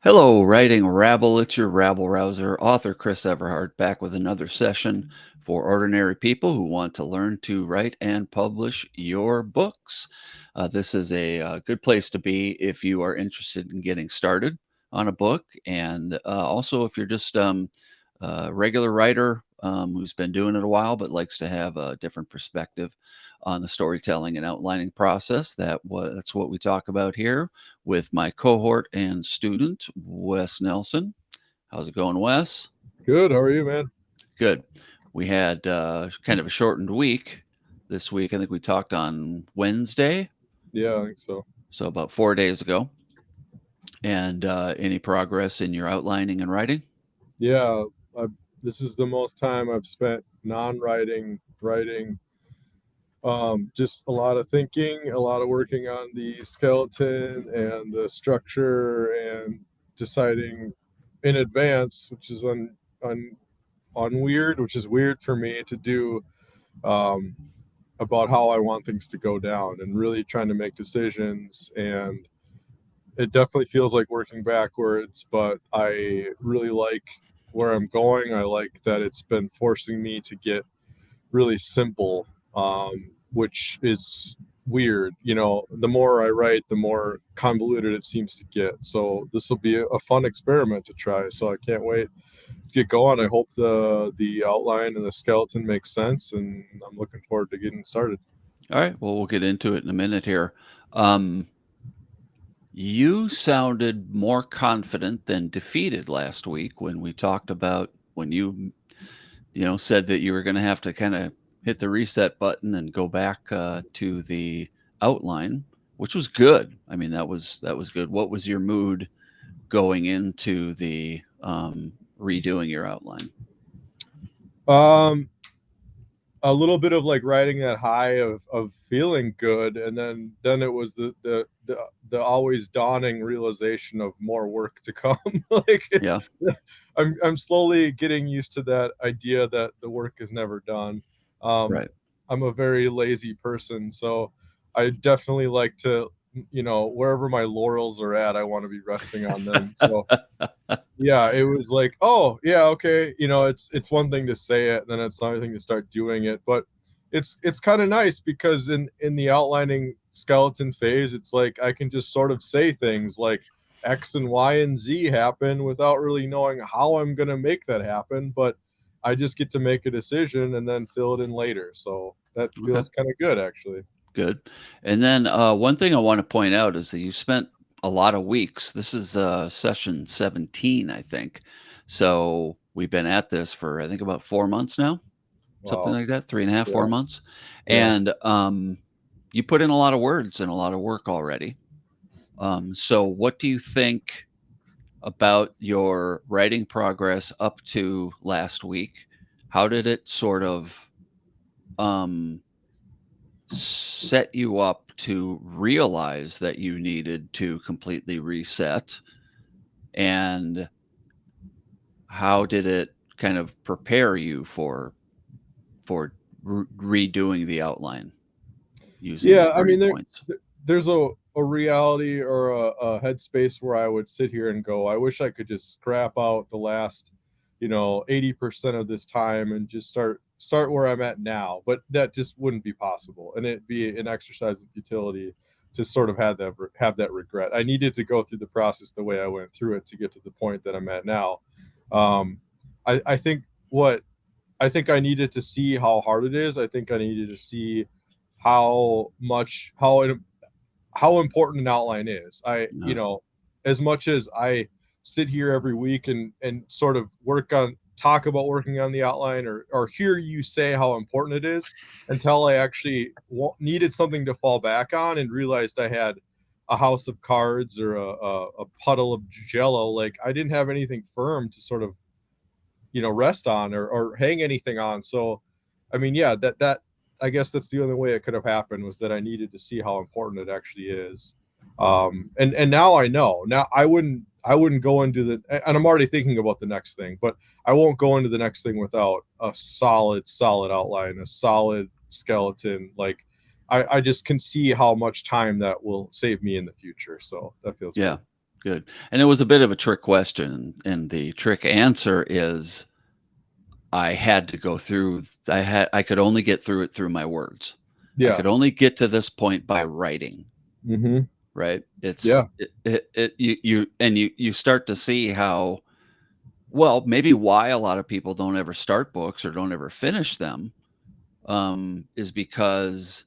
Hello, writing Rabble. It's your Rabble rouser, author Chris Everhart, back with another session for ordinary people who want to learn to write and publish your books. This is a good place to be if you are interested in getting started on a book, and also if you're just a regular writer who's been doing it a while but likes to have a different perspective on the storytelling and outlining process. That's what we talk about here with my cohort and student, Wes Nelson. How's it going, Wes? Good. How are you, man? Good. We had kind of a shortened week this week. I think we talked on Wednesday, Yeah, I think so. so about 4 days ago. And any progress in your outlining and writing? Yeah, I, this is the most time I've spent non-writing, writing. Just a lot of thinking, a lot of working on the skeleton and the structure, and deciding in advance, which is on weird, which is weird for me to do, um, about how I want things to go down, and really trying to make decisions. And it definitely feels like working backwards, but I really like where I'm going. I like that it's been forcing me to get really simple, which is weird. The more I write, the more convoluted it seems to get. So this will be a fun experiment to try. So I can't wait to get going. I hope the outline and the skeleton makes sense, and I'm looking forward to getting started. All right. Well, we'll get into it in a minute here. Um, you sounded more confident than defeated last week when we talked about when you said that you were going to have to kind of hit the reset button and go back to the outline, which was good. I mean, that was good. What was your mood going into the redoing your outline? Um, a little bit of like riding that high of feeling good, and then it was the always dawning realization of more work to come. Like, Yeah, I'm slowly getting used to that idea that the work is never done. um right. I'm a very lazy person, so I definitely like to, wherever my laurels are at, I want to be resting on them. So yeah, it was like, oh yeah, okay, it's one thing to say it, and then it's another thing to start doing it. But it's kind of nice, because in the outlining skeleton phase, it's like I can just sort of say things like X and Y and Z happen without really knowing how I'm gonna make that happen, but I just get to make a decision and then fill it in later. So that Okay, feels kind of good, actually. good. And then one thing I want to point out is that you spent a lot of weeks. This is session 17, I think. So we've been at this for I think about 4 months now, something Wow. like that, 3.5, Yeah. 4 months. Yeah. And you put in a lot of words and a lot of work already. So what do you think about your writing progress up to last week? How did it sort of um, set you up to realize that you needed to completely reset? And how did it kind of prepare you for redoing the outline using the Yeah, I starting mean, points? there's a reality, or a headspace where I would sit here and go, I wish I could just scrap out the last, 80% of this time and just start where I'm at now. But that just wouldn't be possible, and it'd be an exercise in futility to sort of have that regret. I needed to go through the process the way I went through it to get to the point that I'm at now. Um, I think what I think I needed to see how hard it is. I think I needed to see how much how important an outline is. No. As much as I sit here every week and sort of talk about working on the outline, or hear you say how important it is, until I actually needed something to fall back on and realized I had a house of cards, or a puddle of jello. Like, I didn't have anything firm to sort of, rest on, or hang anything on. So I mean, yeah, that I guess that's the only way it could have happened, was that I needed to see how important it actually is. And now I know. Now I wouldn't go into and I'm already thinking about the next thing, but I won't go into the next thing without a solid outline, a solid skeleton. Like, I just can see how much time that will save me in the future. So that feels Yeah. good. good. And it was a bit of a trick question, and the trick answer is I had to go through. I could only get through it through my words. I Yeah. could only get to this point by writing. Mm-hmm. Right? Yeah. You start to see how, well, maybe why a lot of people don't ever start books or don't ever finish them, is because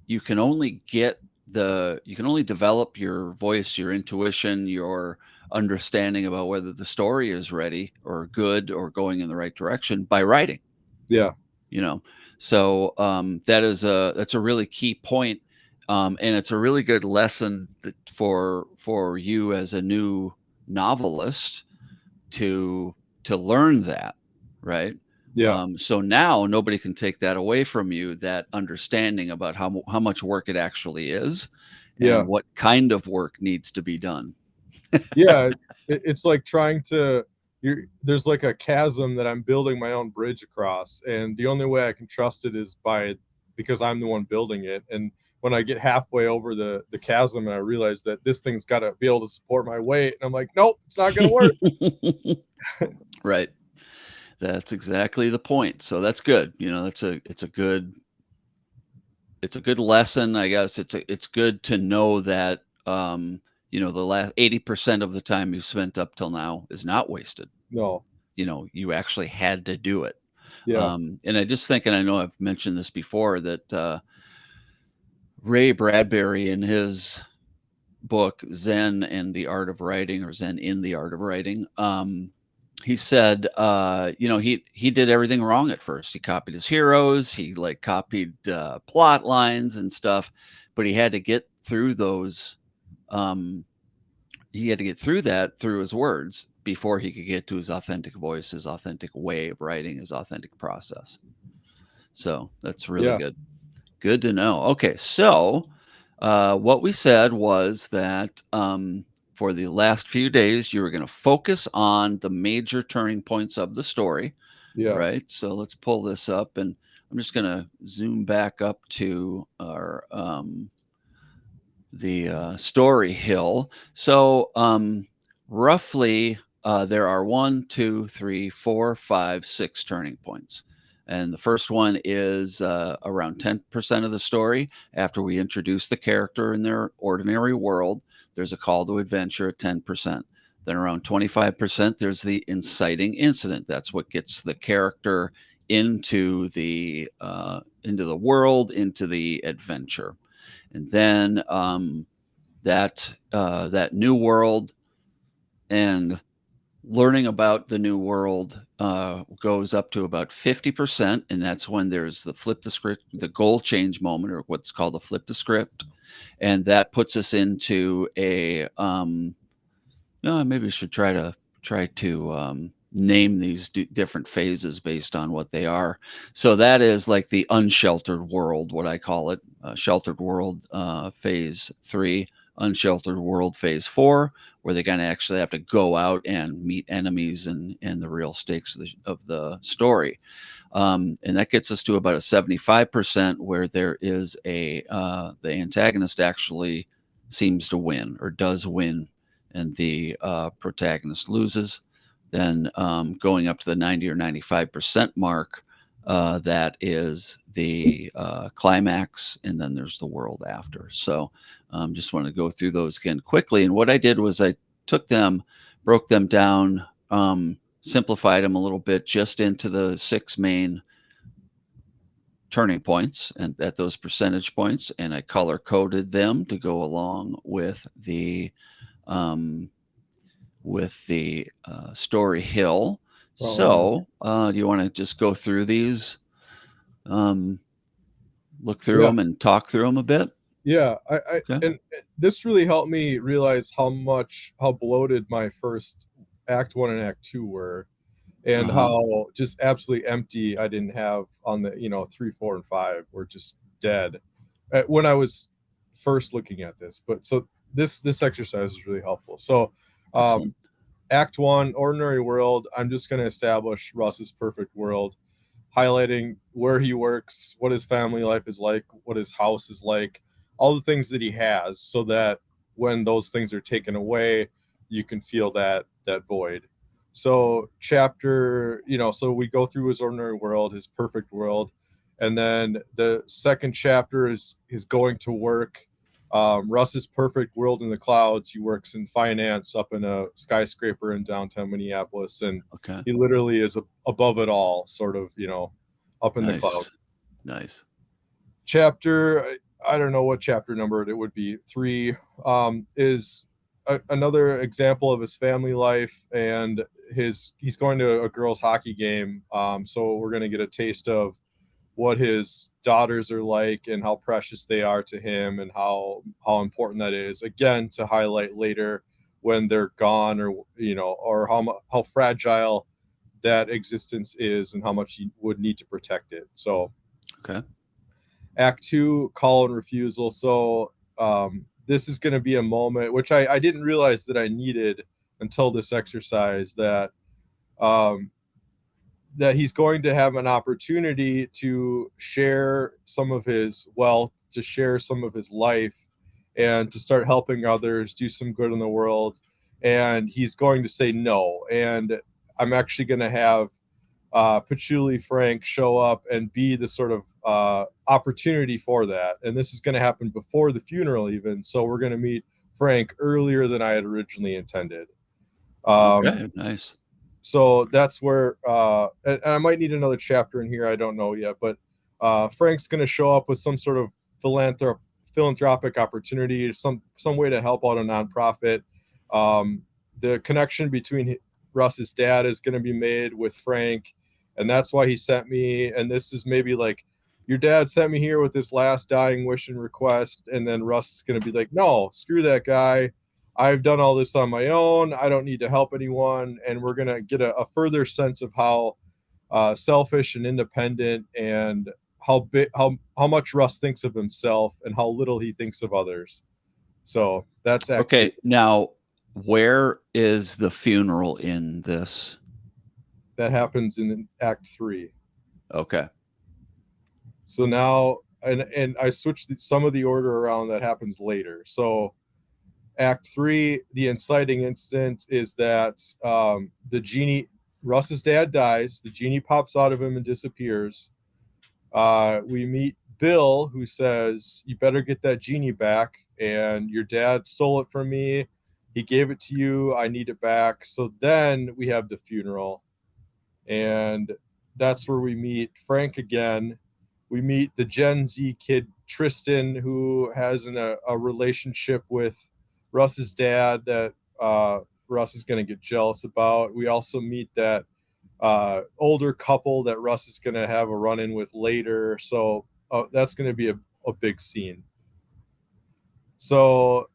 you can only get you can only develop your voice, your intuition, your understanding about whether the story is ready or good or going in the right direction by writing. Yeah. You know, so that's a really key point, and it's a really good lesson for you as a new novelist to learn that, right? Yeah. So now nobody can take that away from you, that understanding about how much work it actually is and Yeah. what kind of work needs to be done. Yeah. It's like trying to there's like a chasm that I'm building my own bridge across, and the only way I can trust it is by because I'm the one building it. And when I get halfway over the chasm and I realize that this thing's got to be able to support my weight, and I'm like, nope, it's not going to work. Right. That's exactly the point. So that's good. It's a good lesson, I guess. It's good to know that, the last 80% of the time you've spent up till now is not wasted. No. You actually had to do it. Yeah. And I just think, and I know I've mentioned this before, that Ray Bradbury in his book Zen and the Art of Writing, or Zen in the Art of Writing, he said, he did everything wrong at first. He copied his heroes, he like copied plot lines and stuff, but he had to get through those. He had to get through that through his words before he could get to his authentic voice, his authentic way of writing, his authentic process. So that's really Yeah. good. Good to know. Okay, so what we said was that, for the last few days, you were going to focus on the major turning points of the story, Yeah. right? So let's pull this up, and I'm just going to zoom back up to our the story hill. So roughly, there are 1, 2, 3, 4, 5, 6 turning points. And the first one is around 10% of the story. After we introduce the character in their ordinary world, there's a call to adventure at 10%. Then around 25%, there's the inciting incident. That's what gets the character into the world, into the adventure. And then that new world and learning about the new world goes up to about 50%, and that's when there's the flip the script, the goal change moment, or what's called the flip the script, and that puts us into a no, maybe we should try to name these different phases based on what they are. So that is like the unsheltered world, what I call it, sheltered world phase 3, unsheltered world phase 4, where they're going to actually have to go out and meet enemies and the real stakes of the story. And that gets us to about a 75%, where there is the antagonist actually seems to win or does win, and the protagonist loses. Then going up to the 90 or 95% mark, that is the climax, and then there's the world after. So just want to go through those again quickly. And what I did was I took them, broke them down, simplified them a little bit just into the 6 main turning points and at those percentage points, and I color coded them to go along um, with the story hill. Oh, nice. So, do you want to just go through these, um, look through Yeah. them, and talk through them a bit? Yeah. I Okay. and this really helped me realize how bloated my first act one and act two were, Uh and huh. how just absolutely empty I didn't have on the, three, four, and five were just dead when I was first looking at this. But so this exercise is really helpful. So, Excellent. um, Act one, ordinary world. I'm just going to establish Russ's perfect world, highlighting where he works, what his family life is like, what his house is like, all the things that he has, so that when those things are taken away, you can feel that void. So chapter, so we go through his ordinary world, his perfect world, and then the second chapter is going to work. Russ's perfect world in the clouds. He works in finance up in a skyscraper in downtown Minneapolis, and Okay. he literally is above it all, sort of, up in the cloud. Nice. Nice. Chapter, I don't know what chapter number it would be. 3 is another example of his family life, and he's going to a girls' hockey game. So we're going to get a taste of what his daughters are like and how precious they are to him, and how important that is, again, to highlight later when they're gone, or or how fragile that existence is and how much he would need to protect it. So Okay. act 2, call and refusal. So this is going to be a moment which I didn't realize that I needed until this exercise, um, that he's going to have an opportunity to share some of his wealth, to share some of his life, and to start helping others, do some good in the world. And he's going to say no. And I'm actually going to have Patchouli Frank show up and be the sort of opportunity for that. And this is going to happen before the funeral, even. So we're going to meet Frank earlier than I had originally intended. Um, Okay. Nice. so that's where and I might need another chapter in here, I don't know yet, but Frank's going to show up with some sort of philanthropic opportunity, some way to help out a nonprofit. um, the connection between Russ's dad is going to be made with Frank, and that's why he sent me. And this is maybe like, your dad sent me here with this last dying wish and request, and then Russ is going to be like, no, screw that guy, I've done all this on my own. I don't need to help anyone. And we're going to get a further sense of how selfish and independent, and how much Russ thinks of himself and how little he thinks of others. So that's act 2. Okay. Now, where is the funeral in this? That happens in act 3. Okay. So now, and I switched some of the order around. That happens later. So act 3, the inciting incident is that the genie, Russ's dad dies, the genie pops out of him and disappears. We meet Bill, who says, you better get that genie back, and your dad stole it from me, he gave it to you, I need it back. So then we have the funeral, and that's where we meet Frank again. We meet the Gen Z kid Tristan, who has a relationship with Russ's dad that Russ is going to get jealous about. We also meet that older couple that Russ is going to have a run in with later. So that's going to be a big scene. So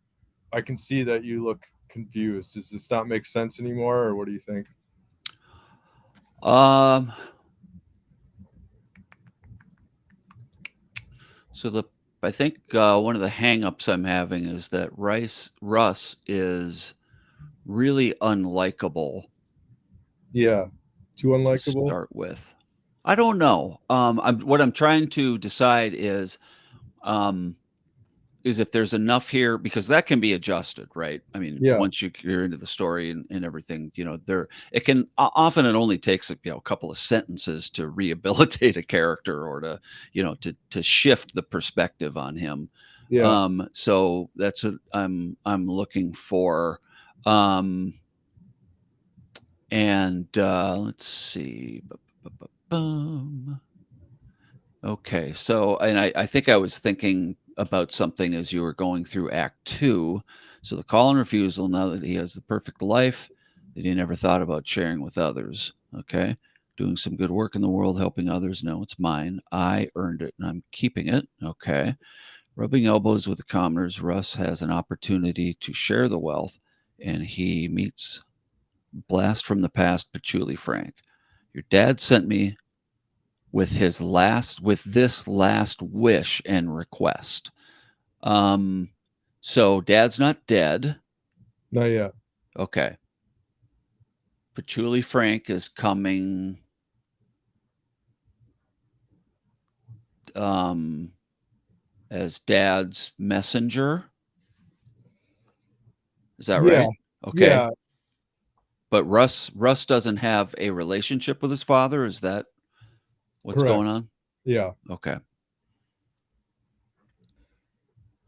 I can see that you look confused. Does this not make sense anymore, or what do you think? Um, so I think one of the hangups I'm having is that Russ is really unlikable Yeah. Too to unlikable? start with. I don't know. What I'm trying to decide um, is if there's enough here, because that can be adjusted, right? I mean, Yeah. once you're into the story and everything, there it can often, it only takes a couple of sentences to rehabilitate a character, or to shift the perspective on him. Yeah. So that's what I'm looking for. Um, and let's see. Bum. Okay, so and I think I was thinking about something as you were going through Act 2. So the call and refusal, now that he has the perfect life that he never thought about sharing with others. Okay, doing some good work in the world, helping others. No, it's mine. I earned it and I'm keeping it. Okay, rubbing elbows with the commoners. Russ has an opportunity to share the wealth, and he meets blast from the past, Patchouli Frank. Your dad sent me with this last wish and request. Um, so dad's not dead. Not yet. Okay. Patchouli Frank is coming um as dad's messenger. Is that Yeah. right? Okay. Yeah, But Russ doesn't have a relationship with his father. Is that what's going correct. on? Yeah. Okay.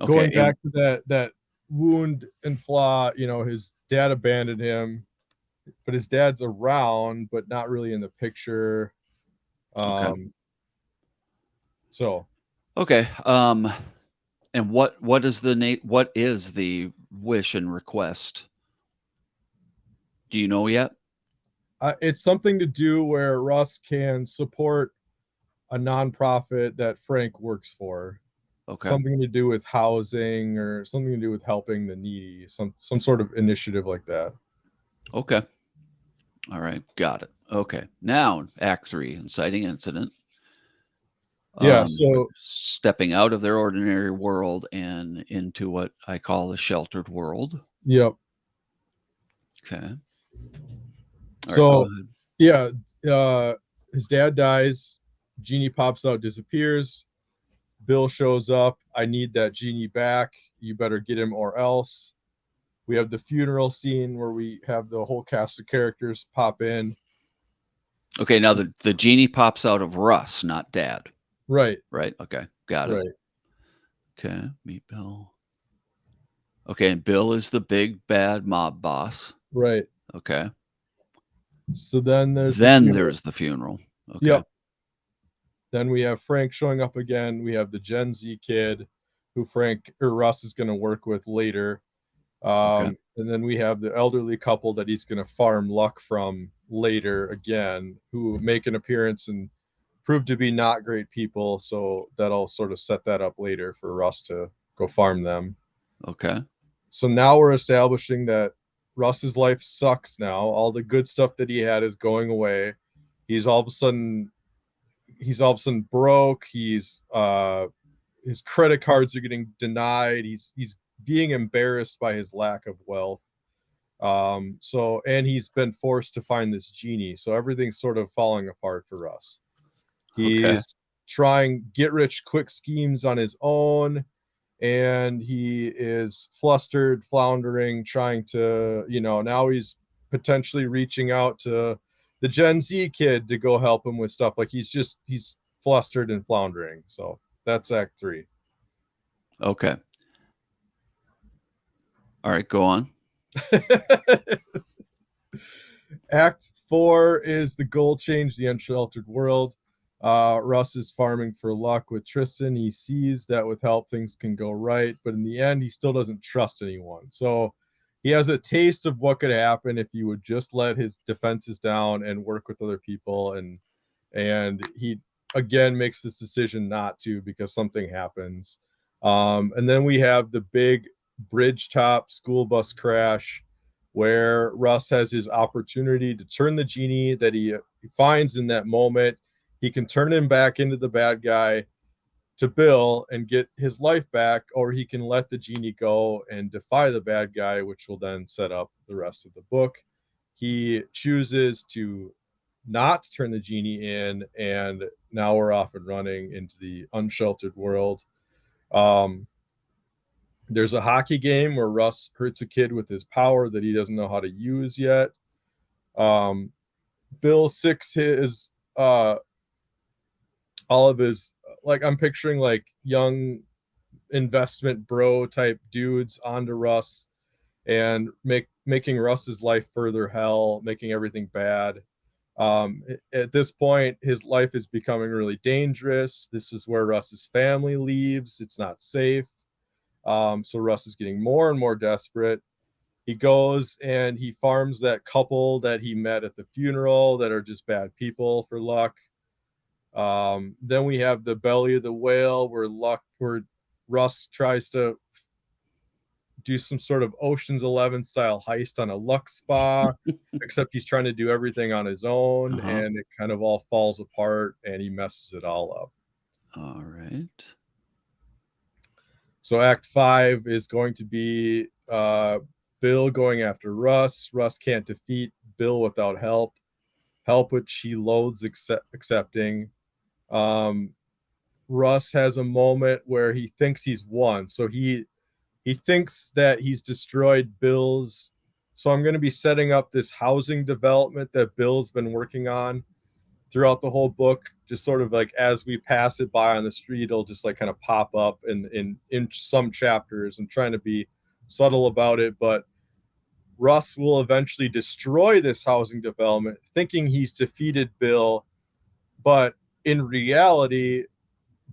Okay. Going And back to that wound and flaw, his dad abandoned him, but his dad's around, but not really in the picture. okay. Um, so Okay. And what is the wish and request? Do you know yet? it's something to do where Russ can support a nonprofit that Frank works for. Okay. Something to do with housing or something to do with helping the needy, some sort of initiative like that. Okay. All right. Got it. Okay. Now, Act 3, inciting incident. Yeah, We're so stepping out of their ordinary world and into what I call the sheltered world. yep. Okay. All right. Go So ahead. yeah, uh his dad dies, genie pops out, disappears. Bill shows up. I need that genie back. You better get him or else. We have the funeral scene where we have the whole cast of characters pop in. Okay. Now, the genie pops out of Russ, not dad, Right, right? Okay. Got it. right, Okay. Meet Bill. Okay. And Bill is the big bad mob boss. right. Okay. So then there's the Then funeral. there's the funeral. Okay. Yep. Then we have Frank showing up again. We have the Gen Z kid who Frank or Russ is going to work with later. Okay. And then we have the elderly couple that he's going to farm luck from later again, who make an appearance and prove to be not great people. So that'll sort of set that up later for Russ to go farm them. Okay. So now we're establishing that Russ's life sucks now. All the good stuff that he had is going away. He's all of a sudden broke. His credit cards are getting denied. He's being embarrassed by his lack of wealth. And he's been forced to find this genie. So everything's sort of falling apart for us. Okay. He's trying get rich quick schemes on his own, and he is flustered, floundering, trying to, now he's potentially reaching out to the Gen Z kid to go help him with stuff. Like he's flustered and floundering. So that's Act 3. Okay. All right. Go on. Act 4 is the goal change, the unsheltered world. Russ is farming for luck with Tristan. He sees that with help things can go right, but in the end, he still doesn't trust anyone. So he has a taste of what could happen if he would just let his defenses down and work with other people. And he again makes this decision not to because something happens. And then we have the big bridge top school bus crash where Russ has his opportunity to turn the genie that he finds in that moment. He can turn him back into the bad guy to Bill and get his life back, or he can let the genie go and defy the bad guy, which will then set up the rest of the book. He chooses to not turn the genie in, and now we're off and running into the unsheltered world. Um, there's a hockey game where Russ hurts a kid with his power that he doesn't know how to use yet. Um, Bill six his all of his, like, I'm picturing like young investment bro type dudes onto Russ and making Russ's life further hell, making everything bad. At this point, his life is becoming really dangerous. This is where Russ's family leaves. It's not safe. So Russ is getting more and more desperate. He goes and he farms that couple that he met at the funeral that are just bad people for luck. Then we have the belly of the whale where Russ tries to do some sort of Ocean's 11 style heist on a luck spa, except he's trying to do everything on his own, Uh-huh. and it kind of all falls apart and he messes it all up. All right. So Act 5 is going to be Bill going after Russ. Russ can't defeat Bill without help which he loathes accepting. Um, Russ has a moment where he thinks he's won. So he thinks that he's destroyed Bill's So I'm going to be setting up this housing development that Bill's been working on throughout the whole book. Just sort of like as we pass it by on the street, it'll just like kind of pop up in some chapters. I'm trying to be subtle about it, but Russ will eventually destroy this housing development, thinking he's defeated Bill, but in reality,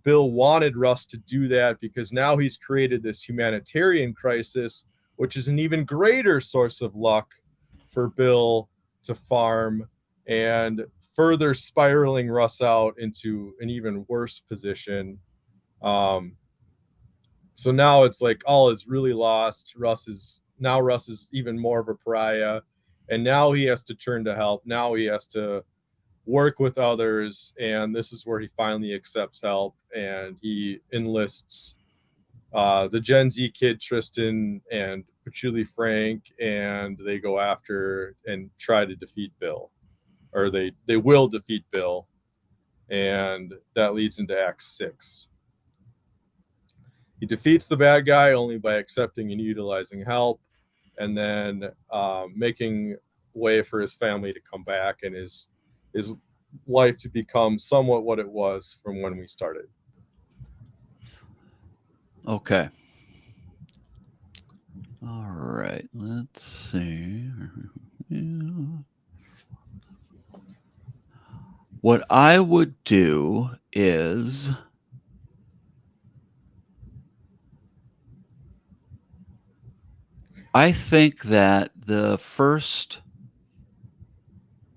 Bill wanted Russ to do that because now he's created this humanitarian crisis, which is an even greater source of luck for Bill to farm and further spiraling Russ out into an even worse position. So now it's like all is really lost. Russ is even more of a pariah, and now he has to turn to help. Now he has to work with others, and this is where he finally accepts help, and he enlists the Gen Z kid Tristan and Patchouli Frank, and they go after and try to defeat Bill, or they will defeat Bill, and that leads into Act 6. He defeats the bad guy only by accepting and utilizing help, and then making way for his family to come back and his life to become somewhat what it was from when we started. Okay. All right. Let's see. What I would do is I think that the first,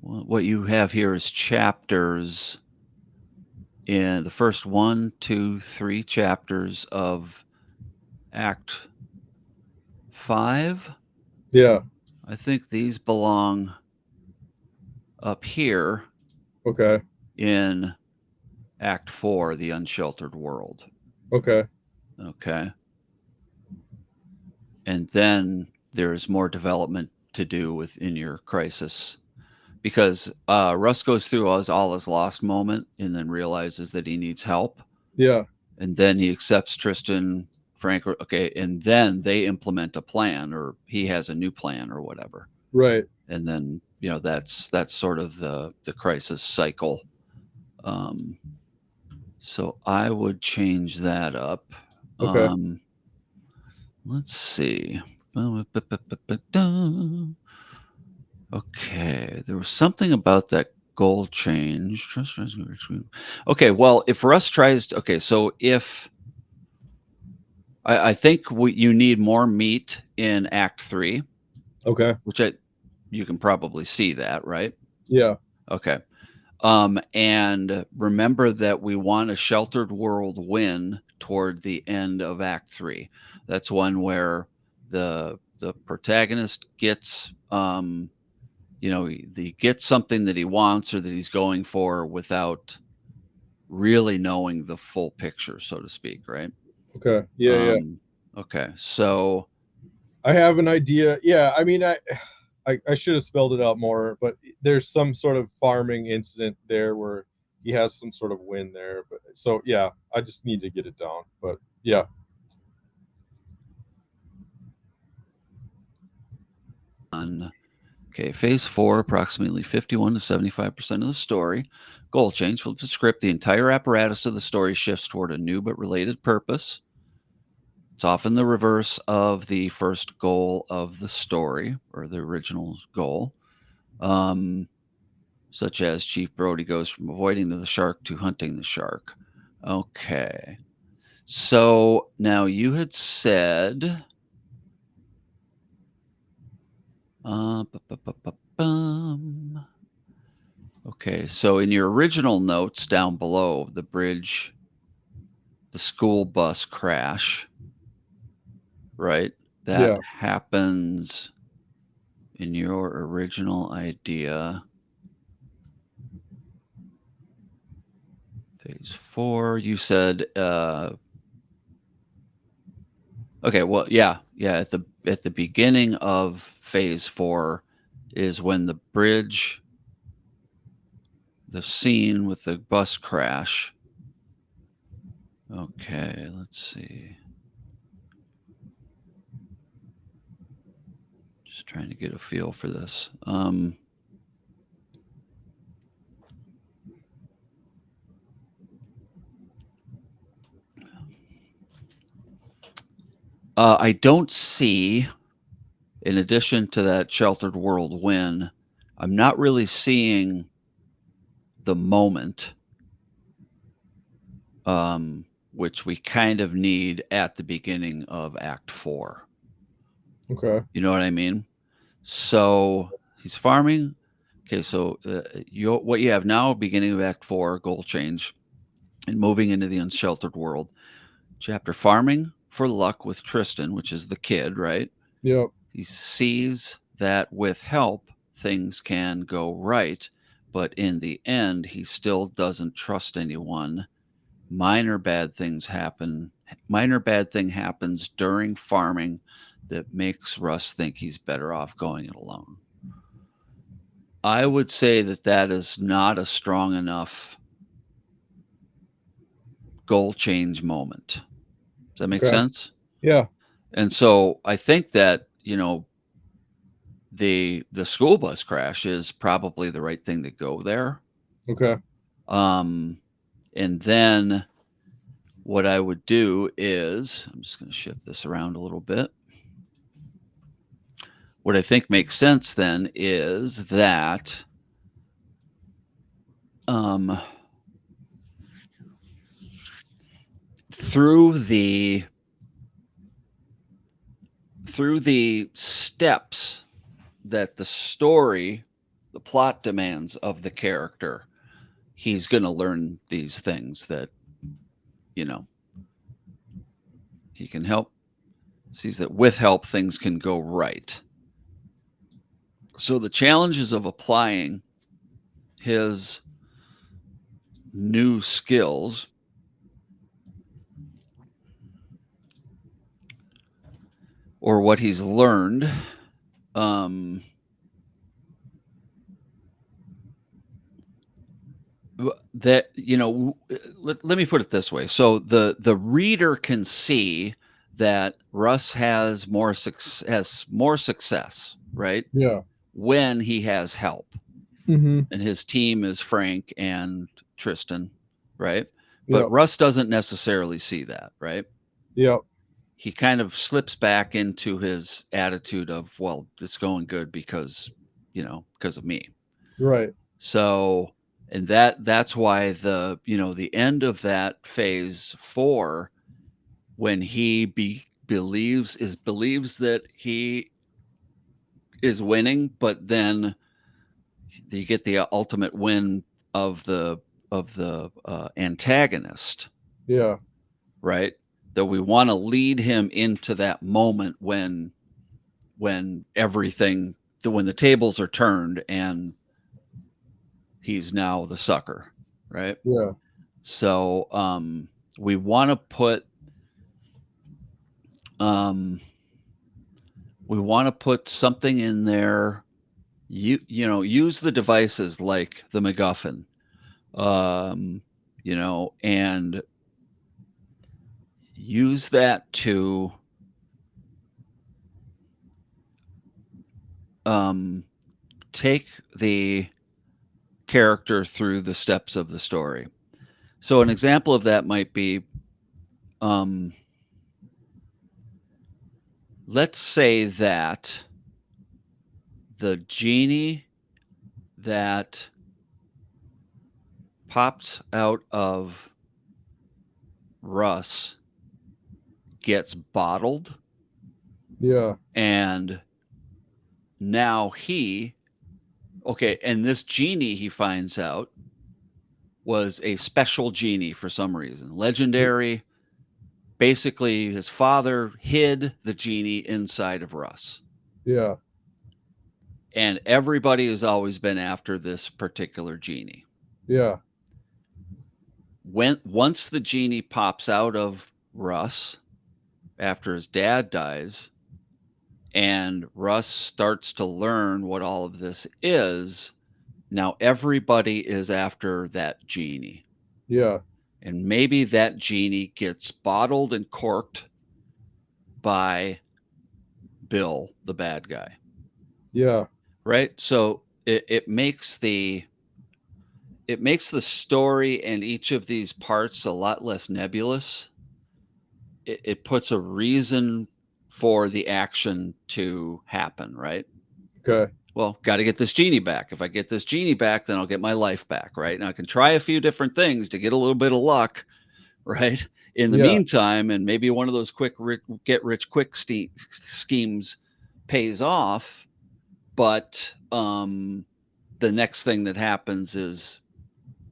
what you have here is chapters in the first 1, 2, 3 chapters of Act 5. Yeah. I think these belong up here. Okay. In Act 4, The Unsheltered World. Okay. Okay. And then there's more development to do within your crisis, because Russ goes through all his lost moment and then realizes that he needs help. Yeah. And then he accepts Tristan, Frank, okay, and then they implement a plan, or he has a new plan or whatever. Right. And then, that's sort of the crisis cycle. So I would change that up. Okay. Let's see. Okay, there was something about that goal change. Okay, well, if Russ tries, so if I think you need more meat in Act 3. Okay. Which you can probably see that, right? Yeah. Okay. And remember that we want a sheltered world win toward the end of Act 3. That's one where the protagonist gets he gets something that he wants or that he's going for without really knowing the full picture, so to speak, right? Okay. Yeah. Okay. So I have an idea. Yeah, I mean, I should have spelled it out more, but there's some sort of farming incident there where he has some sort of win there. But so yeah, I just need to get it down. But yeah. Okay, phase 4, approximately 51 to 75% of the story. Goal change. Flip the script. The entire apparatus of the story shifts toward a new but related purpose. It's often the reverse of the first goal of the story, or the original goal. Such as Chief Brody goes from avoiding the shark to hunting the shark. Okay. So now you had said okay, so in your original notes down below, the bridge, the school bus crash, right? That happens in your original idea. Phase 4, you said okay, well, yeah, at the beginning of phase 4 is when the bridge, the scene with the bus crash. Okay, let's see. Just trying to get a feel for this. I don't see, in addition to that sheltered world win, I'm not really seeing the moment, which we kind of need at the beginning of Act 4. Okay. You know what I mean? So he's farming. Okay, so what you have now, beginning of Act 4, goal change, and moving into the unsheltered world. Chapter farming for luck with Tristan, which is the kid, right? Yep. He sees that with help, things can go right, but in the end, he still doesn't trust anyone. Minor bad things happen. Minor bad thing happens during farming that makes Russ think he's better off going it alone. I would say that that is not a strong enough goal change moment. Does that make Okay. sense? Yeah. And so I think that, the school bus crash is probably the right thing to go there. Okay. Um, and then what I would do is, I'm just going to shift this around a little bit. What I think makes sense then is that through the steps that the story, the plot demands of the character, he's going to learn these things that, you know, he can help, sees that with help, things can go right. So the challenges of applying his new skills or what he's learned, that let me put it this way. So the reader can see that Russ has more success, right, Yeah. when he has help, Mm-hmm. and his team is Frank and Tristan, right? But Yep. Russ doesn't necessarily see that, right? Yep. He kind of slips back into his attitude of, well, it's going good because of me. Right. So, and that's why the end of that phase 4, when he believes that he is winning, but then you get the ultimate win of the antagonist, Yeah. right? That we want to lead him into that moment when everything, when the tables are turned and he's now the sucker, right? Yeah. So we want to put um, something in there. Use the devices like the MacGuffin, and use that to take the character through the steps of the story. So an example of that might be, let's say that the genie that pops out of Russ gets bottled, Yeah. and now and this genie, he finds out, was a special genie for some reason, legendary. Basically, his father hid the genie inside of Russ, Yeah. and everybody has always been after this particular genie. Yeah. Once the genie pops out of Russ after his dad dies, and Russ starts to learn what all of this is, now everybody is after that genie. Yeah. And maybe that genie gets bottled and corked by Bill, the bad guy. Yeah. right? So it makes the story and each of these parts a lot less nebulous. It puts a reason for the action to happen, right? Okay. Well, got to get this genie back. If I get this genie back, then I'll get my life back, right? Now I can try a few different things to get a little bit of luck, right? In the Yeah. meantime, and maybe one of those get rich quick schemes pays off, but the next thing that happens is,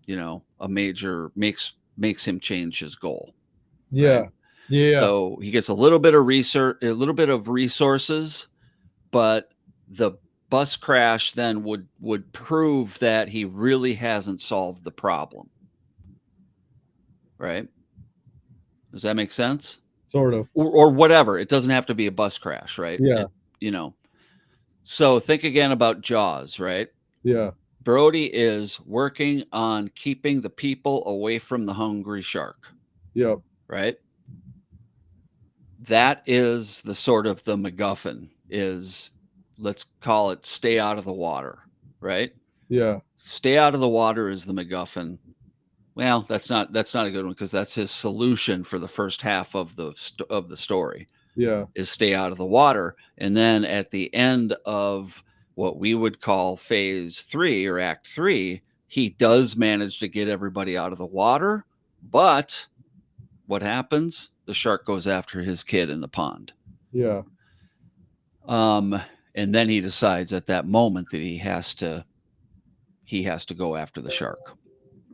a major makes him change his goal, right? Yeah. Yeah. So he gets a little bit of research, a little bit of resources, but the bus crash then would prove that he really hasn't solved the problem, right? Does that make sense? Sort of. Or whatever. It doesn't have to be a bus crash, right? Yeah. It, you know. So think again about Jaws, right? Yeah. Brody is working on keeping the people away from the hungry shark, Yep. right? That is the sort of the MacGuffin is, let's call it, stay out of the water, right? Yeah. Stay out of the water is the MacGuffin. Well, that's not a good one because that's his solution for the first half of the story Yeah. is stay out of the water, and then at the end of what we would call phase 3 or act 3, he does manage to get everybody out of the water, but what happens? The shark goes after his kid in the pond. Yeah. Um, and then he decides at that moment that he has to go after the shark.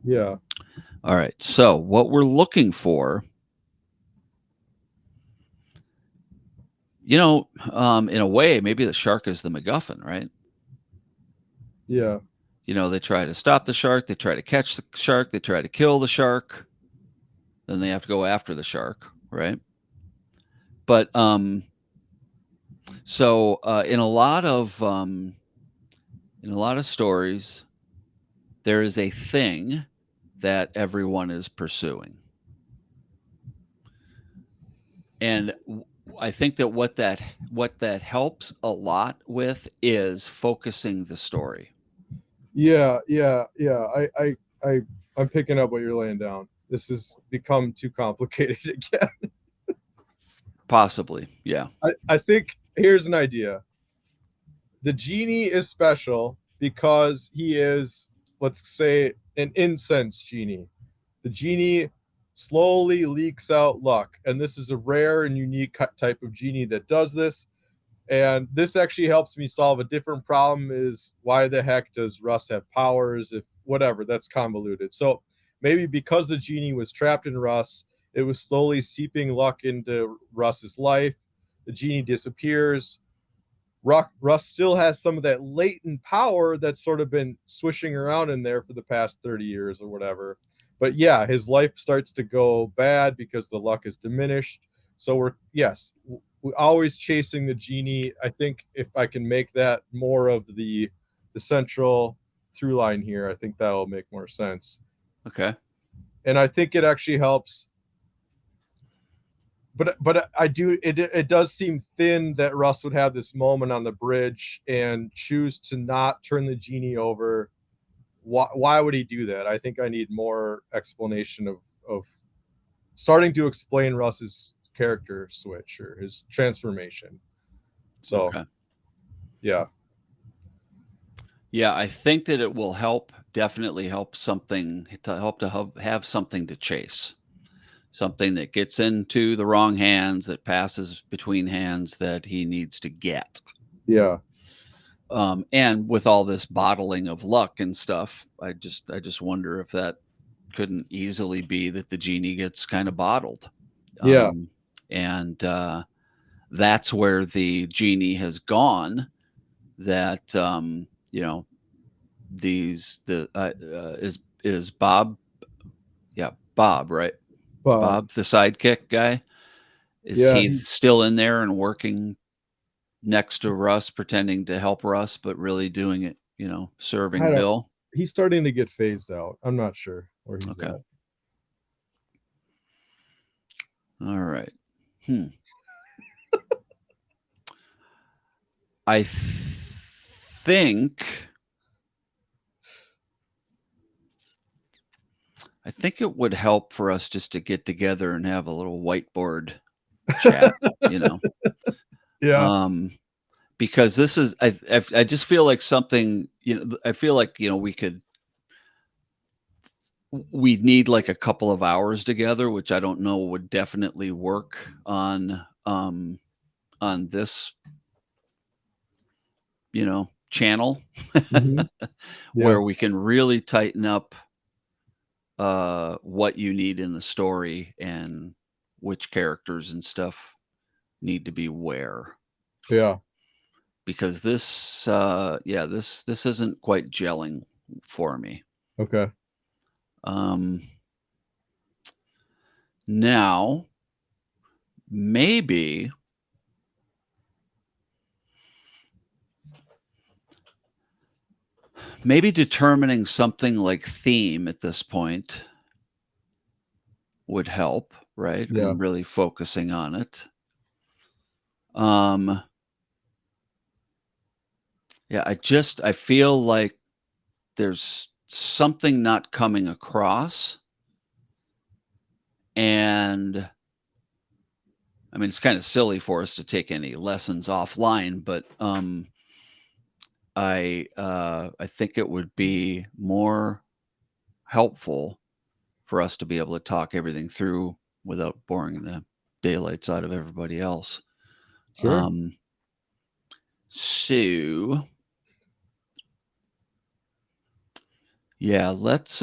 Yeah. All right. So what we're looking for, in a way, maybe the shark is the MacGuffin, right? Yeah. They try to stop the shark, they try to catch the shark, they try to kill the shark, then they have to go after the shark, right? But so in a lot of stories, there is a thing that everyone is pursuing. And I think that what that helps a lot with is focusing the story. Yeah. Yeah. Yeah. I'm picking up what you're laying down. This has become too complicated again. Possibly. Yeah. I think here's an idea. The genie is special because he is, let's say, an incense genie. The genie slowly leaks out luck, and this is a rare and unique type of genie that does this. And this actually helps me solve a different problem: is why the heck does Russ have powers? If whatever, that's convoluted. So maybe because the genie was trapped in Russ, it was slowly seeping luck into Russ's life. The genie disappears. Russ still has some of that latent power that's sort of been swishing around in there for the past 30 years or whatever. But yeah, his life starts to go bad because the luck is diminished. So we're always chasing the genie. I think if I can make that more of the central through line here, I think that'll make more sense. Okay. And I think it actually helps, but I do it does seem thin that Russ would have this moment on the bridge and choose to not turn the genie over. Why would he do that? I think I need more explanation of starting to explain Russ's character switch or his transformation. So Okay. yeah. Yeah, I think that it will definitely help have something to chase. Something that gets into the wrong hands, that passes between hands that he needs to get. Yeah. And with all this bottling of luck and stuff, I just wonder if that couldn't easily be that the genie gets kind of bottled. Yeah. And that's where the genie has gone. That these the is Bob, yeah, Bob, right? Bob. Bob, the sidekick guy. Is Yeah, he still in there and working next to Russ, pretending to help Russ, but really doing it, I serving don't Bill? he's starting to get phased out. I'm not sure where he's Okay. at. All right. Hmm. I think I think it would help for us just to get together and have a little whiteboard chat, you know? Yeah. Um, because this is I just feel like something, I feel like, we need like a couple of hours together, which I don't know would definitely work on this, channel Mhm. Yeah. where we can really tighten up what you need in the story and which characters and stuff need to be where. Yeah. Because this yeah, this isn't quite gelling for me. Okay. Um Now, maybe determining something like theme at this point would help, right? Yeah. And really focusing on it. Um yeah, I feel like there's something not coming across, and I mean, it's kind of silly for us to take any lessons offline, but I think it would be more helpful for us to be able to talk everything through without boring the daylights out of everybody else. Sure. Um, so yeah, let's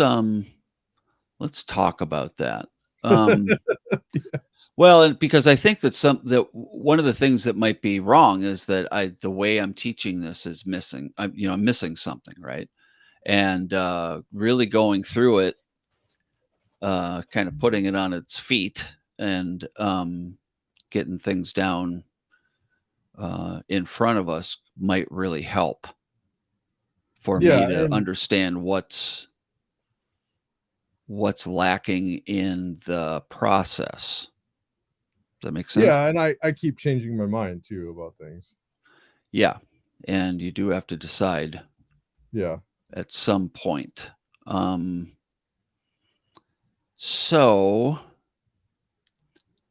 talk about that. Um, Yes. well, and because I think that one of the things that might be wrong is that the way I'm teaching this is missing. I'm missing something, right? And really going through it, kind of putting it on its feet, and getting things down in front of us might really help for Yeah, me to and understand what's lacking in the process. Does that make sense? yeah, and I keep changing my mind too about things. Yeah, and you do have to decide Yeah. at some point. Um, so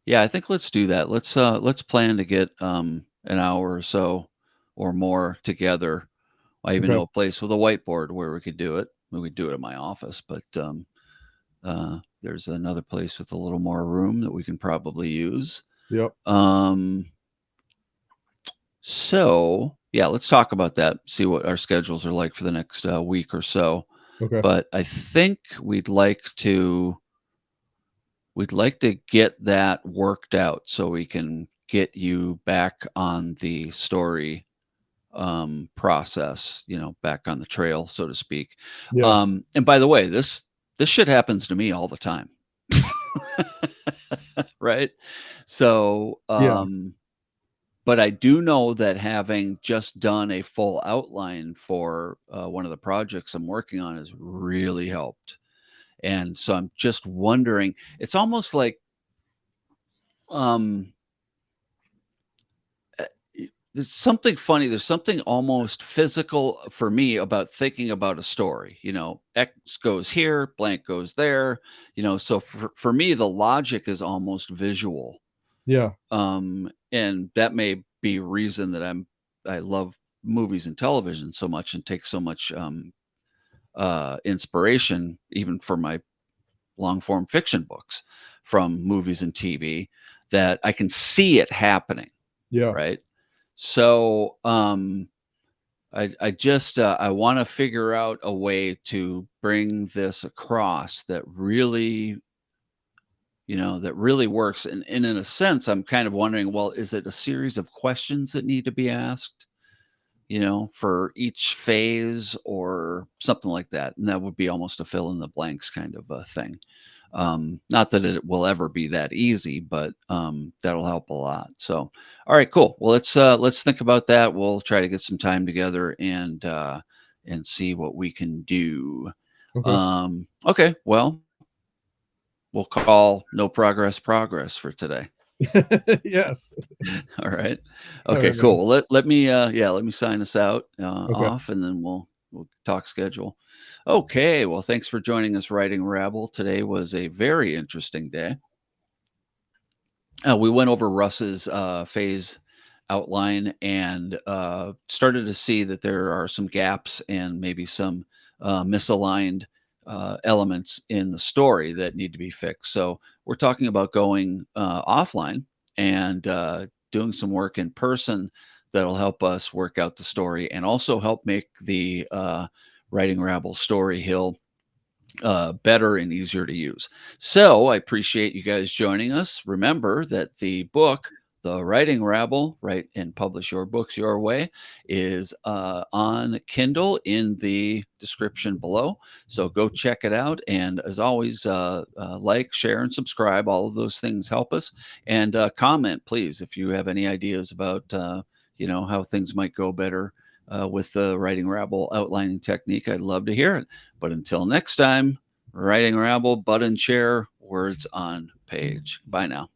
yeah, I think let's do that. Let's plan to get an hour or so or more together. I even Okay. know a place with a whiteboard where we could do it. We would do it at my office, but there's another place with a little more room that we can probably use. Yep. Um, so yeah, let's talk about that. See what our schedules are like for the next week or so. Okay. But I think we'd like to get that worked out so we can get you back on the story process, back on the trail, so to speak. Yeah. And by the way, this shit happens to me all the time. Right? So, Yeah. but I do know that having just done a full outline for one of the projects I'm working on has really helped. And so I'm just wondering, it's almost like um uh, there's something funny. There's something almost physical for me about thinking about a story. X goes here, blank goes there. So for me, the logic is almost visual. Yeah. And that may be a reason that I love movies and television so much and take so much inspiration even for my long form fiction books from movies and TV, that I can see it happening, Yeah. right? So I just I want to figure out a way to bring this across that really works. And in a sense, I'm kind of wondering, well, is it a series of questions that need to be asked, for each phase or something like that? And that would be almost a fill in the blanks kind of a thing. Not that it will ever be that easy, but that'll help a lot. So, all right, cool. Well, let's think about that. We'll try to get some time together and see what we can do. Okay. Okay, well, we'll call no progress progress for today. Yes. All right. All Okay, right, man. cool. Well, let me sign us out Okay. off, and then we'll talk schedule. Okay. Well, thanks for joining us, writing Rabble. Today was a very interesting day. We went over Russ's phase outline and started to see that there are some gaps and maybe some misaligned elements in the story that need to be fixed. So we're talking about going offline and doing some work in person that'll help us work out the story and also help make the Writing Rabble story hill better and easier to use. So I appreciate you guys joining us. Remember that the book, The Writing Rabble, Write and Publish Your Books Your Way, is on Kindle in the description below. So go check it out. And as always, like, share, and subscribe. All of those things help us. And comment, please, if you have any ideas about, how things might go better with the Writing Rabble outlining technique. I'd love to hear it. But until next time, writing Rabble, button share, words on page. Bye now.